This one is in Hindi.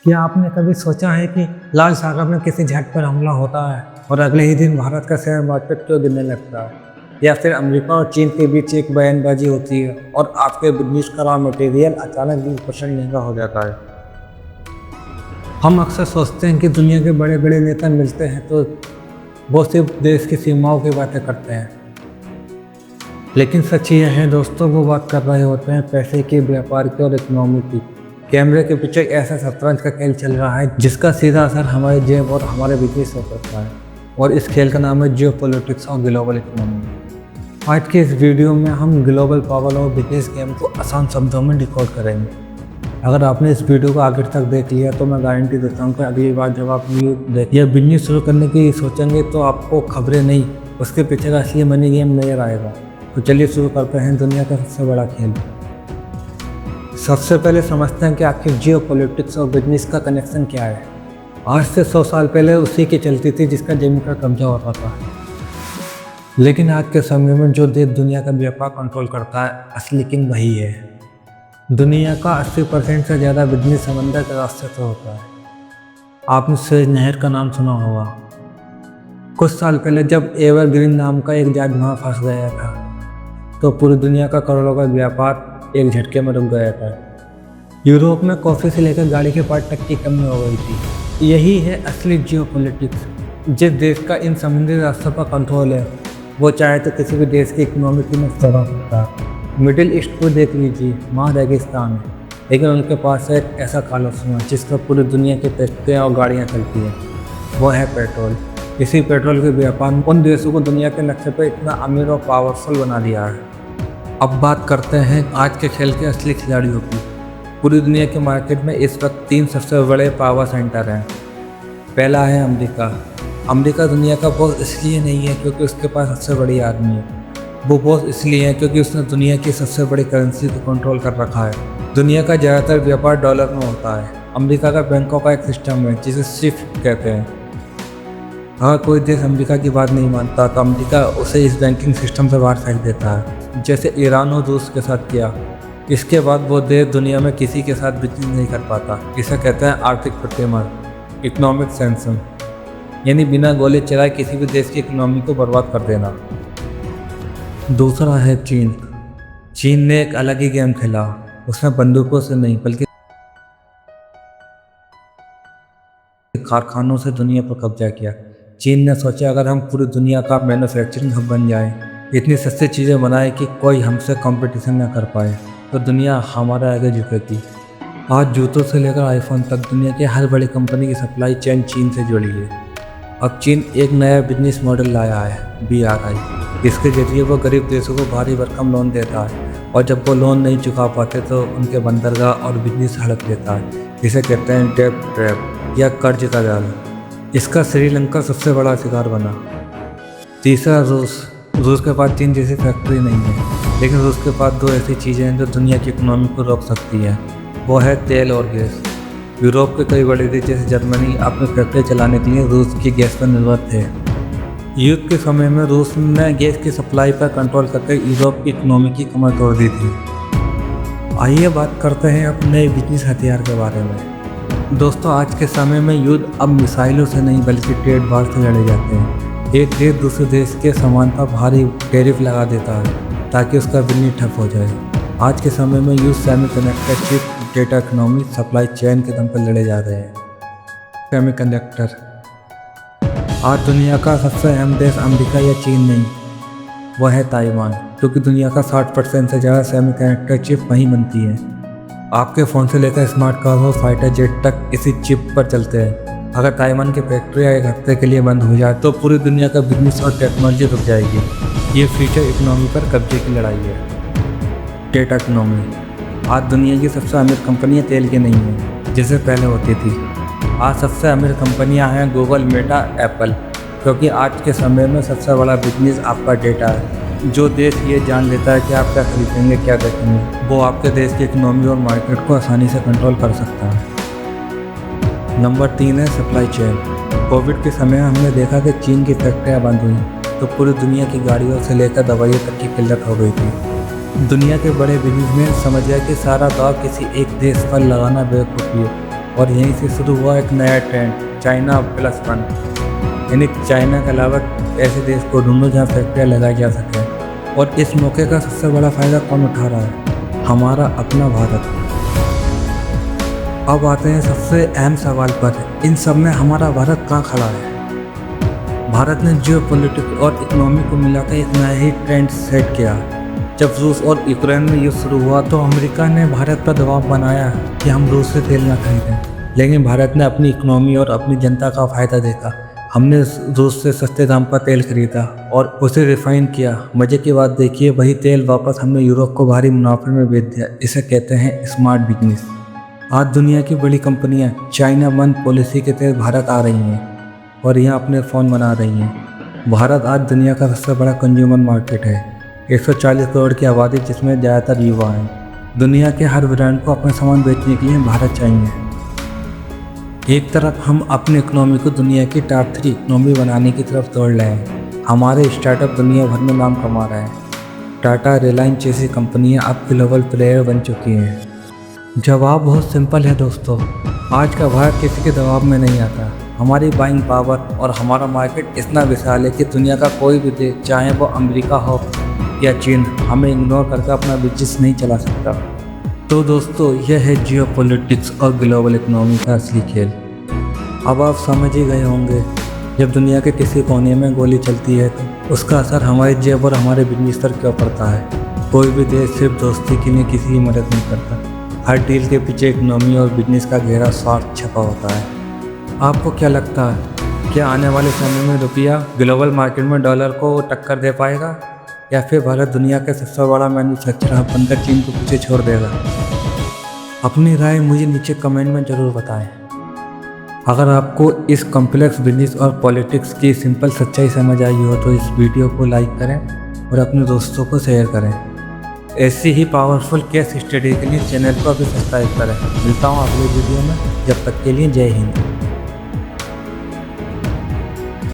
क्या आपने कभी सोचा है कि लाल सागर में किसी झट पर हमला होता है और अगले ही दिन भारत का शेयर मार्केट क्यों गिरने लगता है, या फिर अमेरिका और चीन के बीच एक बयानबाजी होती है और आपके बिजनेस का रॉ मटेरियल अचानक 20% महंगा हो जाता है। हम अक्सर सोचते हैं कि दुनिया के बड़े बड़े नेता मिलते हैं तो वो सिर्फ देश की सीमाओं की बातें करते हैं, लेकिन सच यह है दोस्तों, वो बात कर रहे होते हैं पैसे के, व्यापार की और इकोनॉमी की। कैमरे के पीछे ऐसा शतरंज का खेल चल रहा है जिसका सीधा असर हमारे जेब और हमारे बिजनेस हो सकता है, और इस खेल का नाम है जियो पॉलिटिक्स और ग्लोबल इकोनॉमी। आज के इस वीडियो में हम ग्लोबल पावर और बिजनेस गेम को आसान शब्दों में डिकोड करेंगे। अगर आपने इस वीडियो को आखिर तक देख लिया तो मैं गारंटी देता हूँ कि अगली बार जब आप या बिजनेस शुरू करने की सोचेंगे तो आपको खबरें नहीं, उसके पीछे का असली मनी गेम नजर आएगा। तो चलिए शुरू करते हैं दुनिया का सबसे बड़ा खेल। सबसे पहले समझते हैं कि आखिर जियो पॉलिटिक्स और बिजनेस का कनेक्शन क्या है। आज से 100 साल पहले उसी की चलती थी जिसका जमीन का कब्जा होता था, लेकिन आज के समय में जो देश दुनिया का व्यापार कंट्रोल करता है, असली किंग वही है। दुनिया का 80% से ज़्यादा बिजनेस समंदर के रास्ते से होता है। आपने सुएज नहर का नाम सुना होगा। कुछ साल पहले जब एवरग्रीन नाम का एक जहाज वहाँ फंस गया था तो पूरी दुनिया का करोड़ों का व्यापार एक झटके में रुक गया था। यूरोप में कॉफ़ी से लेकर गाड़ी के पार्ट तक की कमी हो गई थी। यही है असली जियो पॉलिटिक्स। जिस देश का इन समुद्री रास्तों पर कंट्रोल है वो चाहे तो किसी भी देश की इकोनॉमी की नष्ट करा सकता है। मिडिल ईस्ट को देख लीजिए, वहाँ रेगिस्तान है, लेकिन उनके पास एक ऐसा खालिस्तान है जिस पर पूरी दुनिया की फैक्ट्रियाँ और गाड़ियाँ चलती हैं, वो है पेट्रोल। इसी पेट्रोल के व्यापार में उन देशों को दुनिया के नक्शे पर इतना अमीर और पावरफुल बना दिया है। अब बात करते हैं आज के खेल के असली खिलाड़ियों की। पूरी दुनिया के मार्केट में इस वक्त 3 सबसे बड़े पावर सेंटर हैं। पहला है अमेरिका। अमेरिका दुनिया का बॉस इसलिए नहीं है क्योंकि उसके पास सबसे बड़ी आर्मी है, वो बॉस इसलिए है क्योंकि उसने दुनिया की सबसे बड़ी करेंसी को कंट्रोल कर रखा है। दुनिया का ज़्यादातर व्यापार डॉलर में होता है। अमेरिका का बैंकों का एक सिस्टम है जिसे स्विफ्ट कहते हैं। अगर कोई देश अमेरिका की बात नहीं मानता तो अमेरिका उसे इस बैंकिंग सिस्टम से बाहर फेंक देता है, जैसे ईरान और रूस के साथ किया। इसके बाद वो देश दुनिया में किसी के साथ बिजनेस नहीं कर पाता। इसे कहते हैं आर्थिक प्रतिबंध, इकोनॉमिक सैंक्शन, यानी बिना गोली चलाए किसी भी देश की इकोनॉमी को बर्बाद कर देना। दूसरा है चीन। चीन ने एक अलग ही गेम खेला। उसने बंदूकों से नहीं बल्कि कारखानों से दुनिया पर कब्जा किया। चीन ने सोचा अगर हम पूरी दुनिया का मैन्युफैक्चरिंग हब बन जाएं, इतनी सस्ती चीज़ें बनाए कि कोई हमसे कंपटीशन ना कर पाए, तो दुनिया हमारे आगे झुकेगी। आज जूतों से लेकर आईफोन तक दुनिया की हर बड़ी कंपनी की सप्लाई चेन चीन से जुड़ी है। अब चीन एक नया बिजनेस मॉडल लाया है, BRI। इसके जरिए वो गरीब देशों को भारी भरकम लोन देता है, और जब वो लोन नहीं चुका पाते तो उनके बंदरगाह और बिजनेस हड़प देता है। इसे कहते हैं डेब्ट ट्रैप या कर्ज का जाल। इसका श्रीलंका सबसे बड़ा शिकार बना। तीसरा रूस के पास चीन जैसी फैक्ट्री नहीं है, लेकिन रूस के पास 2 ऐसी चीज़ें हैं जो दुनिया की इकोनॉमी को रोक सकती है, वो है तेल और गैस। यूरोप के कई बड़े देश जैसे जर्मनी अपनी फैक्ट्री चलाने के लिए रूस की गैस पर निर्भर थे। युद्ध के समय में रूस ने गैस की सप्लाई पर कंट्रोल करके यूरोप की इकोनॉमी की कमर तोड़ दी थी। आइए बात करते हैं अपने बिजनेस हथियार के बारे में। दोस्तों, आज के समय में युद्ध अब मिसाइलों से नहीं बल्कि ट्रेड वार से लड़े जाते हैं। एक देश दूसरे देश के सामान पर भारी टैरिफ लगा देता है ताकि उसका बिजनेस ठप हो जाए। आज के समय में युद्ध semiconductor chip, data economy, supply chain के दम पर लड़े जा रहे हैं। सेमीकंडक्टर। आज दुनिया का सबसे अहम देश अमेरिका या चीन नहीं, वह है ताइवान, क्योंकि दुनिया का 60% से ज़्यादा सेमीकंडक्टर चिप वहीं बनती है। आपके फ़ोन से लेकर स्मार्ट कार और फाइटर जेट तक इसी चिप पर चलते हैं। अगर ताइवान की फैक्ट्रियाँ एक हफ्ते के लिए बंद हो जाए तो पूरी दुनिया का बिजनेस और टेक्नोलॉजी रुक जाएगी। ये फ्यूचर इकोनॉमी पर कब्जे की लड़ाई है। Data economy. आज दुनिया की सबसे अमीर कंपनियाँ तेल की नहीं हैं जैसे पहले होती थी। आज सबसे अमीर कंपनियाँ हैं गूगल, मेटा, एप्पल, क्योंकि आज के समय में सबसे बड़ा बिजनेस आपका डेटा है। जो देश ये जान लेता है कि आप क्या खरीदेंगे, क्या देखेंगे, वो आपके देश की इकोनॉमी और मार्केट को आसानी से कंट्रोल कर सकता है। नंबर 3 है सप्लाई चेन। कोविड के समय हमने देखा कि चीन की फैक्ट्रियाँ बंद हुई तो पूरी दुनिया की गाड़ियों से लेकर दवाइयों तक की किल्लत हो गई थी। दुनिया के बड़े बिजनेसमैन समझ गए कि सारा दाव किसी एक देश पर लगाना बेवकूफ़ी है और यहीं से शुरू हुआ एक नया ट्रेंड, चाइना +1। यानी चाइना के अलावा ऐसे देश को ढूंढो जहाँ फैक्ट्रियाँ लगाई जा सकें। और इस मौके का सबसे बड़ा फ़ायदा कौन उठा रहा है? हमारा अपना भारत। अब आते हैं सबसे अहम सवाल पर, इन सब में हमारा भारत कहाँ खड़ा है? भारत ने जियो पॉलिटिक्स और इकोनॉमी को मिलाकर एक नया ही ट्रेंड सेट किया। जब रूस और यूक्रेन में युद्ध शुरू हुआ तो अमेरिका ने भारत पर दबाव बनाया कि हम रूस से तेल न खरीदें, लेकिन भारत ने अपनी इकोनॉमी और अपनी जनता का फ़ायदा देखा। हमने रूस से सस्ते दाम पर तेल खरीदा और उसे रिफाइन किया। मज़े की बात देखिए, वही तेल वापस हमने यूरोप को भारी मुनाफे में बेच दिया। इसे कहते हैं स्मार्ट बिजनेस। आज दुनिया की बड़ी कंपनियां चाइना बंद पॉलिसी के तहत भारत आ रही हैं और यहाँ अपने फ़ोन बना रही हैं। भारत आज दुनिया का सबसे बड़ा कंज्यूमर मार्केट है, 140 करोड़ की आबादी जिसमें ज़्यादातर युवा हैं। दुनिया के हर ब्रांड को अपना सामान बेचने के लिए भारत चाहिए। एक तरफ हम अपनी इकोनॉमी को दुनिया की टॉप 3 इकोनॉमी बनाने की तरफ दौड़ रहे हैं। हमारे स्टार्टअप दुनिया भर में नाम कमा रहे हैं। टाटा, रिलायंस जैसी कंपनियां अब ग्लोबल प्लेयर बन चुकी हैं। जवाब बहुत सिंपल है दोस्तों, आज का भारत किसी के दबाव में नहीं आता। हमारी बाइंग पावर और हमारा मार्केट इतना विशाल है कि दुनिया का कोई भी देश, चाहे वो अमेरिका हो या चीन, हमें इग्नोर करके अपना बिजनेस नहीं चला सकता। तो दोस्तों, यह है जियो पॉलिटिक्स और ग्लोबल इकोनॉमी का असली खेल। अब आप समझ ही गए होंगे, जब दुनिया के किसी कोने में गोली चलती है तो उसका असर हमारी जेब और हमारे बिजनेस पर क्यों पड़ता है। कोई भी देश सिर्फ दोस्ती के लिए किसी की मदद नहीं करता। हर डील के पीछे इकोनॉमी और बिजनेस का गहरा स्वार्थ छपा होता है। आपको क्या लगता है, क्या आने वाले समय में रुपया ग्लोबल मार्केट में डॉलर को टक्कर दे पाएगा, या फिर भारत दुनिया का सबसे बड़ा मैन्युफैक्चरर बनकर चीन को पीछे छोड़ देगा? अपनी राय मुझे नीचे कमेंट में ज़रूर बताएं। अगर आपको इस कॉम्प्लेक्स बिजनेस और पॉलिटिक्स की सिंपल सच्चाई समझ आई हो तो इस वीडियो को लाइक करें और अपने दोस्तों को शेयर करें। ऐसी ही पावरफुल केस स्टडी के लिए चैनल को भी सब्सक्राइब करें। मिलता हूँ अगले वीडियो में, जब तक के लिए जय हिंद।